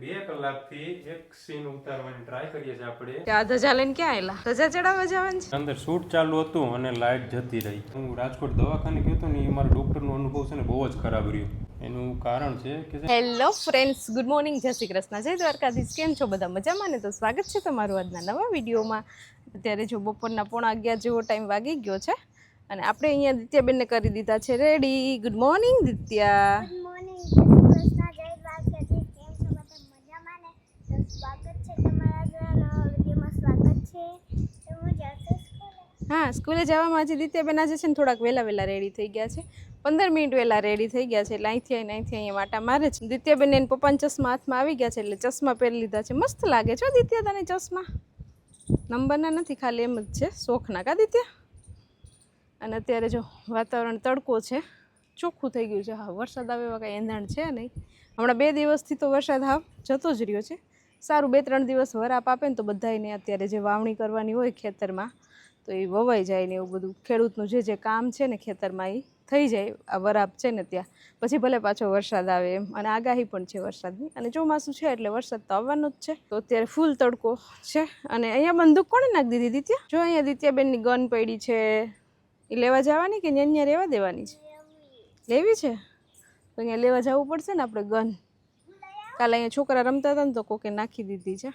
2 કલાકથી એક સીન ઉતારવાની ટ્રાય કરીએ છીએ આપણે. ત્યાં ધજા લઈને ક્યાં આવેલા? ધજા ચડાવવા જવાનું છે. અંદર શૂટ ચાલુ હતું અને લાઇટ જતી રહી. હું રાજકોટ દવાખાને ગયો હતો ને એ મારા ડોક્ટરનો અનુભવ છે ને બહુ જ ખરાબ રહ્યો. એનું કારણ છે કે હેલો ફ્રેન્ડ્સ, ગુડ મોર્નિંગ, જય શ્રી કૃષ્ણ, જય દ્વારકાધીશ. કેમ છો બધા? મજામાં ને? તો સ્વાગત છે તમારું આજના નવા વિડીયોમાં. અત્યારે જો બપોરના 11:15 જેવો ટાઈમ વાગી ગયો છે અને આપણે અહીંયા દિત્યાબેનને કરી દીધા છે ready. Good morning Ditya. Good morning, Krishna, જય દ્વારકાધીશ. કેમ છો બધા? મજામાં ને? તો સ્વાગત છે તમારા નવા વિડીયોમાં. સ્વાગત છે. તો હું જશે સ્કૂલે. હા, સ્કૂલે જવામાં આજે દિત્યાબેન આજે છે ને થોડાક વહેલા રેડી થઈ ગયા છે. 15 મિનિટ વહેલા રેડી થઈ ગયા છે એટલે અહીંથી અહીંયા વાટા મારે છે. દિત્યાબેન એને પપ્પાના ચશ્મા હાથમાં આવી ગયા છે એટલે ચશ્મા પહેરી લીધા છે. મસ્ત લાગે છે દિત્યા તને ચશ્મા. નંબરના નથી, ખાલી એમ જ છે શોખના. કા દિત્યા? અને અત્યારે જો વાતાવરણ તડકો છે, ચોખ્ખું થઈ ગયું છે. હા, વરસાદ આવે એવા કાંઈ એંધાણ છે નહીં. હમણાં 2 દિવસથી તો વરસાદ હાવ જતો જ રહ્યો છે. સારું 2-3 દિવસ વરાપ આપે ને તો બધાને અત્યારે જે વાવણી કરવાની હોય ખેતરમાં તો એ વવાઈ જાય ને એવું બધું ખેડૂતનું જે કામ છે ને ખેતરમાં એ થઈ જાય. આ વરાપ છે ને ત્યાં પછી ભલે પાછો વરસાદ આવે એમ, અને આગાહી પણ છે વરસાદની, અને ચોમાસું છે એટલે વરસાદ તો આવવાનો જ છે. તો અત્યારે ફૂલ તડકો છે. અને અહીંયા બંદૂક કોણે નાખી દીધી દિત્યા? જો અહીંયા દિત્યાબેનની ગન પડી છે, એ લેવા જવાની કે અહીંયા રહેવા દેવાની છે? લેવી છે તો અહીંયા લેવા જવું પડશે ને આપણે ગન. કાલે અહીંયા છોકરા રમતા હતા ને તો કોકે નાખી દીધી છે.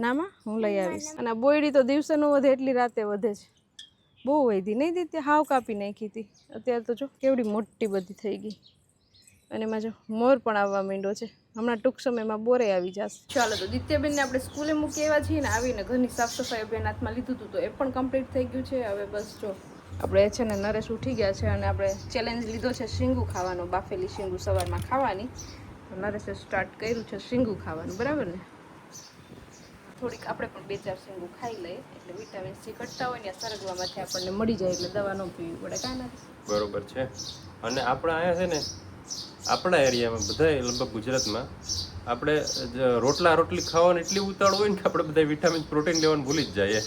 નામાં હું લઈ આવીશ. અને આ બોયડી તો દિવસે ન વધે એટલી રાતે વધે છે. બહુ વધી નહીં દીધી, હાવ કાપી નાખી હતી. અત્યારે તો જો કેવડી મોટી બધી થઈ ગઈ. અને એમાં જો મોર પણ આવવા માંડ્યો છે. હમણાં ટૂંક સમયમાં બોરે આવી જશે. ચાલો તો દિત્યાબેનને આપણે સ્કૂલે મૂકી આવ્યા છીએ ને, આવીને ઘરની સાફ સફાઈ અભિયાન હાથમાં લીધું હતું તો એ પણ કમ્પ્લીટ થઈ ગયું છે. હવે બસ જો આપણે છે ને નરેશ ઉઠી ગયા છે અને આપણે ચેલેન્જ લીધો છે શીંગું ખાવાનો, બાફેલી શીંગું સવારમાં ખાવાની. તો નરેશે સ્ટાર્ટ કર્યું છે શીંગું ખાવાનું, બરાબર ને? થોડીક આપણે પણ 2-4 શીંગું ખાઈ લઈએ એટલે વિટામિન સી ઘટતા હોય ને સરગવામાંથી આપણને મળી જાય એટલે દવા ન પીવી પડે. કાંઈ નથી? બરોબર છે. અને આપણા અહીંયા છે ને આપણા એરિયામાં બધા લગભગ ગુજરાતમાં આપણે રોટલી ખાવાની એટલી ઉતાળ હોય ને કે આપણે બધા વિટામિન પ્રોટીન લેવાનું ભૂલી જ જાય.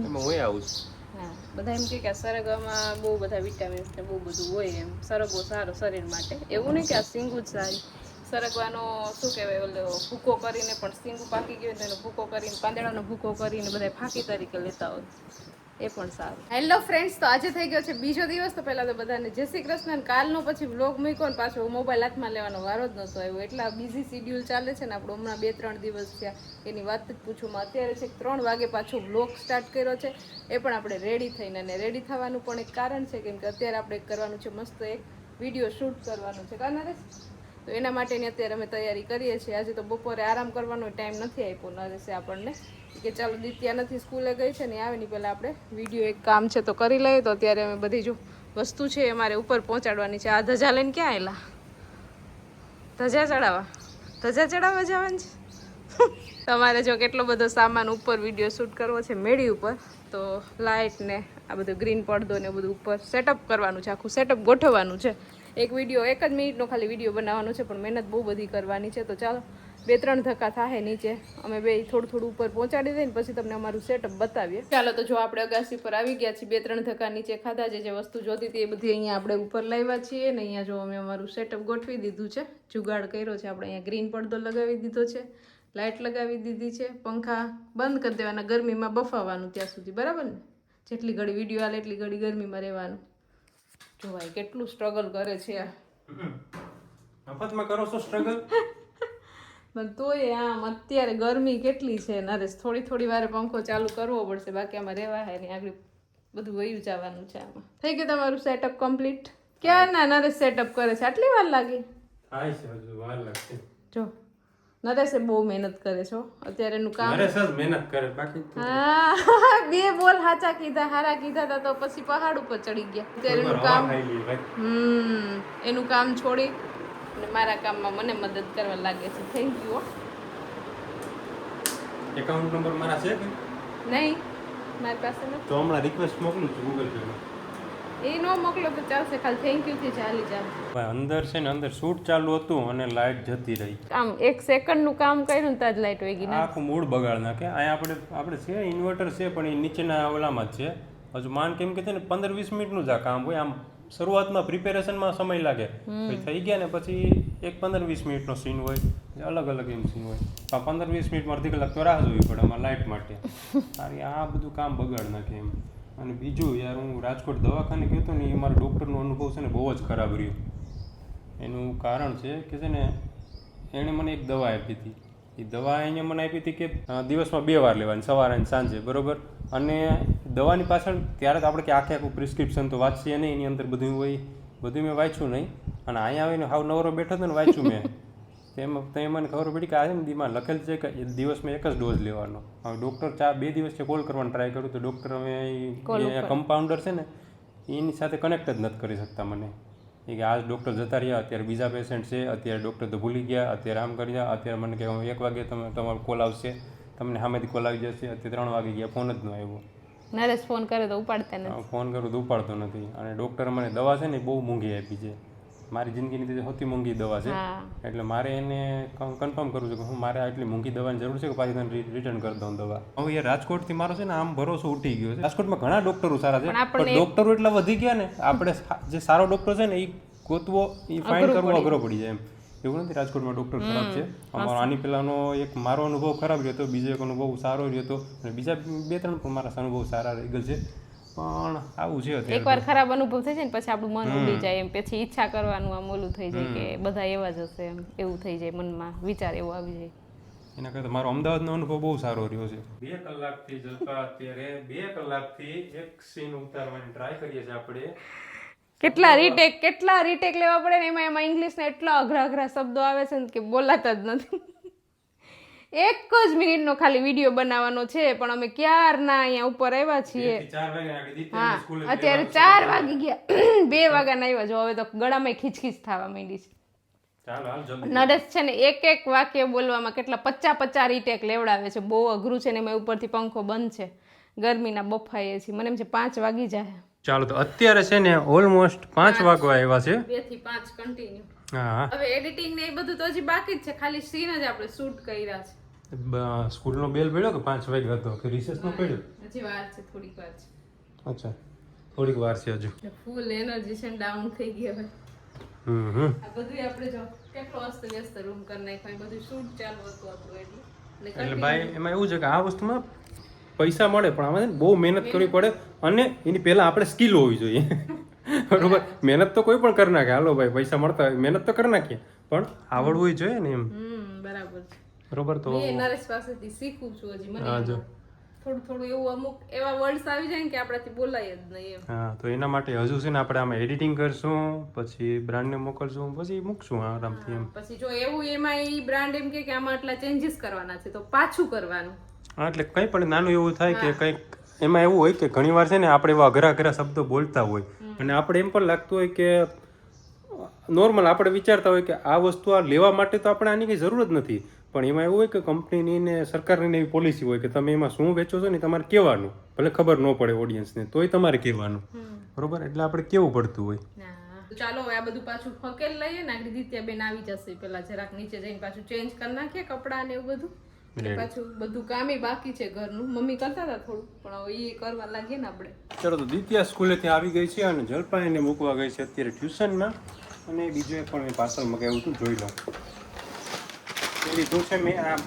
એમાં હું આવું છું. હા, બધા એમ કે આ સરગવામાં બહુ બધા વિટામિન્સ ને બહુ બધું હોય એમ. સરગવો સારો શરીર માટે. એવું નહીં કે આ શીંગું જ સારી. સરગવાનો શું કહેવાય, ઓલો ભૂકો કરીને પણ શીંગું પાકી ગયું તો એનો ભૂકો કરીને, પાંદડાનો ભૂકો કરીને બધા ફાંકી તરીકે લેતા હોય, એ પણ સારું. હેલો ફ્રેન્ડ્સ, તો આજે થઈ ગયો છે બીજો દિવસ. તો પહેલાં તો બધાને જય શ્રી કૃષ્ણ. કાલનો પછી વ્લોગ મૂક્યો ને પાછો મોબાઈલ હાથમાં લેવાનો વારો જ નહોતો આવ્યો. એટલા બિઝી શિડ્યુલ ચાલે છે ને આપણું. હમણાં 2-3 દિવસ થયા એની વાત જ પૂછુંમાં. અત્યારે છે 3 વાગે પાછો વ્લોગ સ્ટાર્ટ કર્યો છે. એ પણ આપણે રેડી થઈને, અને રેડી થવાનું પણ એક કારણ છે કેમ કે અત્યારે આપણે કરવાનું છે મસ્ત એક વિડીયો શૂટ કરવાનું છે. કા નરેશ? તો એના માટેની અત્યારે અમે તૈયારી કરીએ છીએ. આજે તો બપોરે આરામ કરવાનો ટાઈમ નથી આપ્યો નરેશે આપણને કે ચાલો દિત્યા નથી સ્કૂલે ગઈ છે ને આવે ને પહેલાં આપણે વિડીયો એક કામ છે તો કરી લઈએ. તો અત્યારે અમે બધી જો વસ્તુ છે એ અમારે ઉપર પહોંચાડવાની છે. આ ધજા લઈને ક્યાં આવેલા? ધજા ચડાવવા જવાનું છે. તમારે જો કેટલો બધો સામાન ઉપર વિડીયો શૂટ કરવો છે મેળી ઉપર, તો લાઇટ ને આ બધું ગ્રીન પડદો ને બધું ઉપર સેટઅપ કરવાનું છે. આખું સેટઅપ ગોઠવવાનું છે. એક વિડીયો 1 જ મિનિટનો ખાલી વિડીયો બનાવવાનો છે, પણ મહેનત બહુ બધી કરવાની છે. તો ચાલો 2-3 ધક્કા થાય નીચે, અમે બે થોડું ઉપર પહોંચાડી દઈએ ને પછી તમને અમારું સેટઅપ બતાવીએ. ચાલો તો જો આપણે અગાસી પર આવી ગયા છીએ. 2-3 ધક્કા નીચે ખાધા. જે વસ્તુ જોતી હતી એ બધી અહીંયા આપણે ઉપર લાવ્યા છીએ ને અહીંયા જો અમે અમારું સેટઅપ ગોઠવી દીધું છે. જુગાડ કર્યો છે આપણે. અહીંયા ગ્રીન પડદો લગાવી દીધો છે, લાઇટ લગાવી દીધી છે, પંખા બંધ કરી દેવાના, ગરમીમાં બફાવવાનું ત્યાં સુધી, બરાબર ને? જેટલી ઘડી વિડીયો હાલે એટલી ઘડી ગરમીમાં રહેવાનું. જો ભાઈ કેટલું સ્ટ્રગલ કરે છે આ. મફતમાં કરો છો સ્ટ્રગલ? પણ તોય આમ અત્યારે ગરમી કેટલી છે નરેશ, થોડી વારે પંખો ચાલુ કરવો પડશે, બાકી આમાં રહેવા હે નહીં. આગળ બધું વયું જવાનું છે આમાં. થઈ ગયું તમારું સેટઅપ કમ્પ્લીટ? ક્યાં ના નરેશ સેટઅપ કરે છે? આટલી વાર લાગી? થાય છે, હજુ વાર લાગશે. જો નરેશે બહુ મહેનત કરે છો અત્યારે એનું કામ. નરેશ જ મહેનત કરે, બાકી હા 2 બોલ હાચા કીધા, હારા કીધા હતા તો પછી પહાડ ઉપર ચડી ગયા. અત્યારે એનું કામ એનું કામ છોડી અને મારા કામમાં મને મદદ કરવા લાગે છે. Thank you. એકાઉન્ટ નંબર મારા છે કે નહીં? મારી પાસે નથી. તો હમણાં રિક્વેસ્ટ મોકલું છું ગૂગલ પે માં. એ નો મોકલો તો ચાલશે, ખાલી થેન્ક યુ થી ચાલી જાય. ભાઈ અંદર છે ને અંદર શૂટ ચાલુ હતું અને લાઇટ જતી રહી. આમ 1 સેકન્ડનું કામ કર્યું ને તાજ લાઇટ વહી ગઈ. આખું મૂડ બગાડ નાખે. અહીંયા આપણે છે ઇન્વર્ટર છે પણ એ નીચેના ઓલામાં જ છે. હજુ માન કેમ કે છે ને 15-20 મિનિટનું જ આ કામ હોય. આમ શરૂઆતમાં પ્રિપેરેશનમાં સમય લાગે, પછી થઈ ગયા ને પછી એક 15-20 મિનિટનો સીન હોય અલગ અલગ એમ સીન હોય પણ 15-20 મિનિટમાં અડધી કલાક તો રાહ જોવી પડે અમારે લાઇટ માટે અરે આ બધું કામ બગાડ નાખે એમ. અને બીજું યાર હું રાજકોટ દવાખાને ગયો હતો ને એ મારા ડૉક્ટરનો અનુભવ છે ને બહુ જ ખરાબ રહ્યો. એનું કારણ છે કે છે ને એણે મને એક દવા આપી હતી. એ દવા અહીંયા મને આપી હતી કે દિવસમાં 2 વાર લેવાની, સવારે અને સાંજે, બરાબર. અને દવાની પાછળ ત્યારે તો આપણે કે આખું પ્રિસ્ક્રિપ્શન તો વાંચીએ નહીં, એની અંદર બધું હોય, બધું મેં વાંચ્યું નહીં. અને અહીંયા આવીને હાવ નવરો બેઠો હતો ને વાંચ્યું મેં તેમાં મને ખબર પડી કે આ છે ને દીમાં લખેલ છે કે દિવસમાં 1 જ ડોઝ લેવાનો. હવે ડૉક્ટર 2 દિવસથી કોલ કરવાનો ટ્રાય કરું તો ડૉક્ટર હવે કમ્પાઉન્ડર છે ને એની સાથે કનેક્ટ જ નથી કરી શકતા મને. એ કે આ ડૉક્ટર જતા રહ્યા, અત્યારે બીજા પેશન્ટ છે, અત્યારે ડૉક્ટર તો ભૂલી ગયા, અત્યારે આમ કરી ગયા, અત્યારે મને કહે 1 વાગે તમારો કોલ આવશે, તમને સામેથી કોલ આવી જશે, અત્યારે 3 વાગે ગયા, ફોન જ ન આવ્યો. નરેશ ફોન કરે તો ઉપાડતા નથી, ફોન કરું તો ઉપાડતો નથી. અને ડૉક્ટરે મને દવા છે ને બહુ મોંઘી આપી છે, મારી જિંદગીની સૌથી મોંઘી દવા છે. એટલે મારે એને કન્ફર્મ કરવું છે કે હું મારે આટલી મોંઘી દવાની જરૂર છે કે પાછી તને રિટર્ન કરી દઉં દવા. હવે યાર રાજકોટથી મારો છે ને આમ ભરોસો ઉઠી ગયો છે. રાજકોટમાં ઘણા ડૉક્ટરો સારા છે પણ ડૉક્ટરો એટલા વધી ગયા ને આપણે જે સારો ડૉક્ટર છે ને એ ગોતવો, એ ફાઇન્ડ કરવો અઘરો પડી જાય એમ. એવું નથી રાજકોટમાં ડૉક્ટર ખરાબ છે. અમારો આની પહેલાંનો એક મારો અનુભવ ખરાબ રહ્યો હતો, બીજો એક અનુભવ સારો રહ્યો હતો, અને બીજા 2-3 પણ મારા અનુભવ સારા રહી ગયેલ છે. પણ આવું છે અત્યારે એકવાર ખરાબ અનુભવ થઈ જાય ને પછી આપણું મન ઉડી જાય એમ, પછી ઈચ્છા કરવાનું આમ ઓલું થઈ જાય કે બધા એવા જ હશે એમ, એવું થઈ જાય મનમાં, વિચાર એવો આવી જાય. એના કરતાં મારો અમદાવાદનો અનુભવ બહુ સારો રહ્યો છે. 2 કલાકથી જલપા અત્યારે 2 કલાકથી એક સીન ઉતારવાની ટ્રાય કરીએ છીએ આપણે. કેટલા રીટેક લેવા પડે ને, એમાં ઇંગ્લિશના એટલા અઘરા શબ્દો આવે છે ને કે બોલાતા જ નથી. 1 જ મિનિટનો ખાલી વિડીયો બનાવવાનો છે પણ અમે ક્યારના અહીંયા ઉપર આવ્યા છીએ. હા, અત્યારે 4 વાગી ગયા, 2 વાગ્યાના આવ્યા. જો હવે તો ગળામાં ખીચખીચ થવા માંડી છે. નરેશ છે ને એક વાક્ય બોલવામાં કેટલા 50 રીટેક લેવડાવે છે, બહુ અઘરું છે ને. એમાં ઉપરથી પંખો બંધ છે, ગરમીના બફાઈએ છીએ. મને એમ છે 5 વાગી જાય. ચાલો તો અત્યારે છે ને ઓલમોસ્ટ 5 વાગવા આવ્યા છે, 2 થી 5 કન્ટિન્યુ. હા, હવે એડિટિંગ ને એ બધું તો હજી બાકી જ છે, ખાલી સીન જ આપણે શૂટ કર્યા છે. સ્કૂલનો બેલ પડ્યો કે 5 વાગ્યા હતો કે રિસેસનો પડ્યો? હજી વાર છે, થોડીક વાર છે. અચ્છા, થોડીક વાર છે હજુ. ફૂલ એનર્જી છે, ડાઉન થઈ ગઈ હવે. આ બધું આપણે જો કેટલો અસ્તવ્યસ્ત રૂમ કરી નાખ્યો, બધું શૂટ ચાલુ હતું આપણું એટલે ભાઈ એમાં એવું છે કે આ વસ્તુમાં પૈસા મળે પણ આમાં બહુ મહેનત કરવી પડે, અને એની પહેલા આપણે સ્કિલ હોવી જોઈએ. બરોબર, મહેનત તો કોઈ પણ કરી નાખે, હાલો ભાઈ પૈસા મળતા હોય મહેનત તો કરી નાખીએ, પણ આવડવું જોઈએ ને એમ. બરાબર છે. બરોબર, તો મેં નરેશ પાસેથી શીખું છું હજી. મને થોડું એવું અમુક એવા વર્ડ્સ આવી જાય ને કે આપણાથી બોલાય જ નહીં એમ. હા, તો એના માટે હજુ છે ને આપણે આમાં એડિટિંગ કરશું, પછી બ્રાન્ડને મોકલશું, પછી મૂકશું આરામથી એમ. પછી જો એવું એમાં એ બ્રાન્ડ એમ કે આમાં આટલા ચેન્જીસ કરવાના છે તો પાછું કરવાનું. હા, એટલે કંઈ પણ નાનું એવું થાય કે કંઈક એમાં એવું હોય કે ઘણી વાર છે ને આપણે એવા અઘરા શબ્દો બોલતા હોય અને આપણે એમ પણ લાગતું હોય કે નોર્મલ આપણે વિચારતા હોય કે આ વસ્તુ આ લેવા માટે તો આપણે આની કંઈ જરૂર જ નથી, પણ એમાં એવું હોય કે કંપનીની ને સરકારની એવી પોલિસી હોય કે તમે એમાં શું વેચો છો ને તમારે કહેવાનું, ભલે ખબર ન પડે ઓડિયન્સને તોય તમારે કહેવાનું. બરોબર, એટલે આપણે કેવું પડતું હોય. ચાલો હવે આ બધું પાછું ફકેલ લઈએ ને, આગળ દિત્યા બેન આવી જશે, પેલા જરાક નીચે જઈને પાછું ચેન્જ કરી નાખીએ કપડાં ને એવું બધું. પાછું બધું કામે બાકી છે ઘરનું, મમ્મી કરતા હતા થોડું, પણ હવે એ કરવા લાગીએ ને આપણે. ચલો તો દિત્યા સ્કૂલેથી આવી ગઈ છે અને જલપા એને મૂકવા ગઈ છે અત્યારે ટ્યુશનમાં, અને બીજું એક પણ મેં પાર્સલ મગાવ્યું હતું, જોઈ લો. એ લીધું છે મેં આ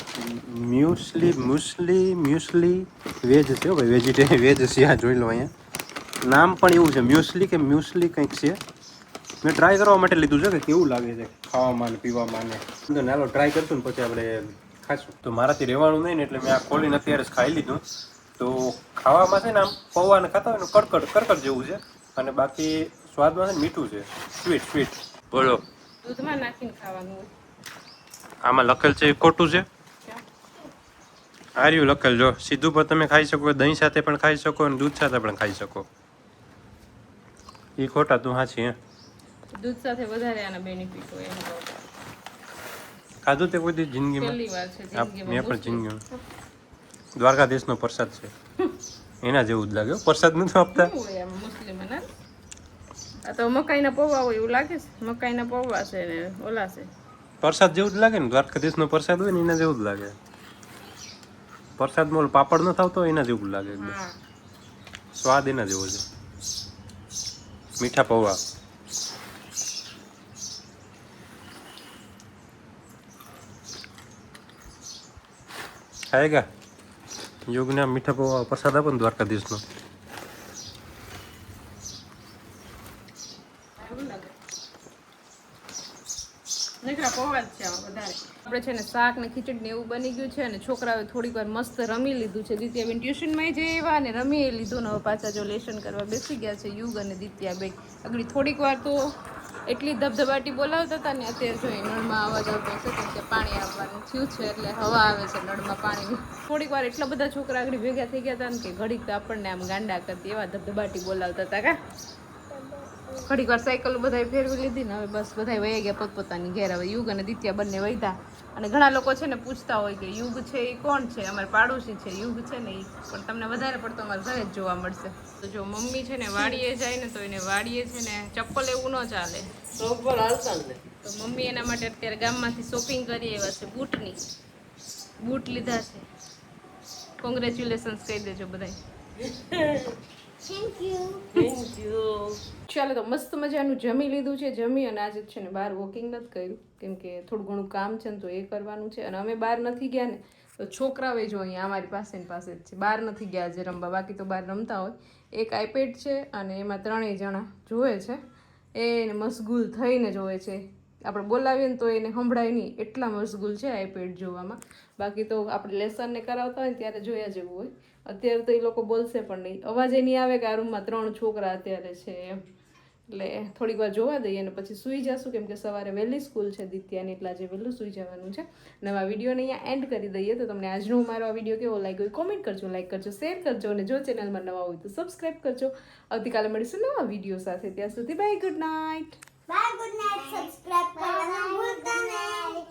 મ્યુસલી વેજ છે ભાઈ, વેજીટેરિયન વેજ છે. આ જોઈ લો, અહીંયા નામ પણ એવું છે મ્યુસલી કે મ્યુસલી કંઈક છે. મેં ટ્રાય કરવા માટે લીધું છે કે કેવું લાગે છે ખાવામાં ને પીવામાં ને. નાલો ટ્રાય કરશું ને પછી આપણે ખાશું. તો મારાથી રહેવાનું નહીં ને એટલે મેં આ ખોલીને અત્યારે જ ખાઈ લીધું. તો ખાવામાં છે ને આમ પૌવાને ખાતા હોય ને કરકર જેવું છે, અને બાકી સ્વાદમાં છે ને મીઠું છે, સ્વીટ. બોલો, દૂધમાં નાખીને ખાવાનું. આમાં લખેલ છે એ ખોટું છે. આર્યું લખેલ, જો સીધું પર તમે ખાઈ શકો, દહીં સાથે પણ ખાઈ શકો અને દૂધ સાથે પણ ખાઈ શકો. એ ખોટા, તું હાચી. દૂધ સાથે વધારે આના બેનિફિટ હોય એમ. ખાધું તે કોઈ જિંદગીમાં? પહેલી વાર છે જિંદગીમાં. મેં પણ જિંદગીમાં. દ્વારકાધીશનો પ્રસાદ છે, એના જેવું જ લાગે. પ્રસાદ નથી આપતા મુસ્લિમ. આ તો મકાઈના પૌવા હોય એવું લાગે છે. મકાઈના પૌવા છે ને ઓલા છે, પ્રસાદ જેવું જ લાગે ને. દ્વારકાધીશનો પ્રસાદ હોય ને એના જેવું જ લાગે. પ્રસાદમાં પાપડ ન થતો એના જેવું લાગે એકદમ. સ્વાદ એના જેવો છે. મીઠા પૌવા ખાએગા યોગને આમ મીઠા પૌવા પ્રસાદ આપો ને દ્વારકાધીશનો. આપણે છે ને શાક ને ખીચડી ને એવું બની ગયું છે અને છોકરાઓએ થોડીક વાર મસ્ત રમી લીધું છે. દિત્યાબેન ટ્યુશનમાં જઈ આવ્યા અને રમી લીધું ને હવે પાછા જો લેશન કરવા બેસી ગયા છે યુગ અને દિત્યાબેન. આગળ થોડીક વાર તો એટલી ધબધબાટી બોલાવતા હતા ને અત્યારે જો નળમાં અવાજ આવતો હશે કેમ કે પાણી આવવાનું થયું છે એટલે હવા આવે છે નળમાં પાણીની. થોડીક વાર એટલા બધા છોકરા આગળ ભેગા થઈ ગયા હતા ને કે ઘડીક તો આપણને આમ ગાંડા કરતી એવા ધબધબાટી બોલાવતા હતા કા. ઘડીક વાર સાયકલ બધા ફેરવી લીધી ને હવે બસ બધા વહી ગયા પોતપોતાની ઘેર. હવે યુગ અને દિત્યા બંને વૈધા અને ઘણા લોકો છે ને પૂછતા હોય કે યુગ છે એ કોણ છે? અમારે પાડોશી છે યુગ છે ને એ, પણ તમને વધારે પડતો અમારા ઘરે જ જોવા મળશે. તો જો મમ્મી છે ને વાડીએ જાય ને તો એને વાડીએ છે ને ચપ્પલ એવું ન ચાલે, તો મમ્મી એના માટે અત્યારે ગામમાંથી શોપિંગ કરી આવ્યા છે બૂટની. બૂટ લીધા છે. કોંગ્રેચ્યુલેશન્સ કહી દેજો બધાય. Thank you. ચાલો તો મસ્ત મજાનું જમી લીધું છે. જમી અને આજે છે ને બહાર વોકિંગ નથી કર્યું કેમ કે થોડું ઘણું કામ છે ને તો એ કરવાનું છે. અને અમે બહાર નથી ગયા ને તો છોકરાઓ જો અહીંયા અમારી પાસે ને પાસે જ છે, બહાર નથી ગયા આજે રમવા. બાકી તો બહાર રમતા હોય. એક આઈપેડ છે અને એમાં 3 જણા જોવે છે. એને મશગુલ થઈને જોવે છે. આપણે બોલાવીએ ને તો એને સંભળાય નહીં, એટલા મશગુલ છે આઈપેડ જોવામાં. બાકી તો આપણે લેસનને કરાવતા હોય ને ત્યારે જોયા જેવું હોય. અત્યારે તો એ લોકો બોલશે પણ નહીં, અવાજ એ નહીં આવે કે આ રૂમમાં 3 છોકરા અત્યારે છે એમ. એટલે થોડીક વાર જોવા દઈએ અને પછી સૂઈ જશું કેમ કે સવારે વહેલી સ્કૂલ છે દિત્યાની, એટલે આજે વહેલું સૂઈ જવાનું છે. નવા વિડીયોને અહીંયા એન્ડ કરી દઈએ. તો તમને આજનો મારો આ વિડીયો કેવો લાગ્યો કોમેન્ટ કરજો, લાઈક કરજો, શેર કરજો અને જો ચેનલમાં નવા હોય તો સબસ્ક્રાઈબ કરજો. આવતીકાલે મળીશું નવા વિડીયો સાથે. ત્યાં સુધી bye, good night. Bye, good night. Subscribe કરવાનું ભૂલતા નહીં.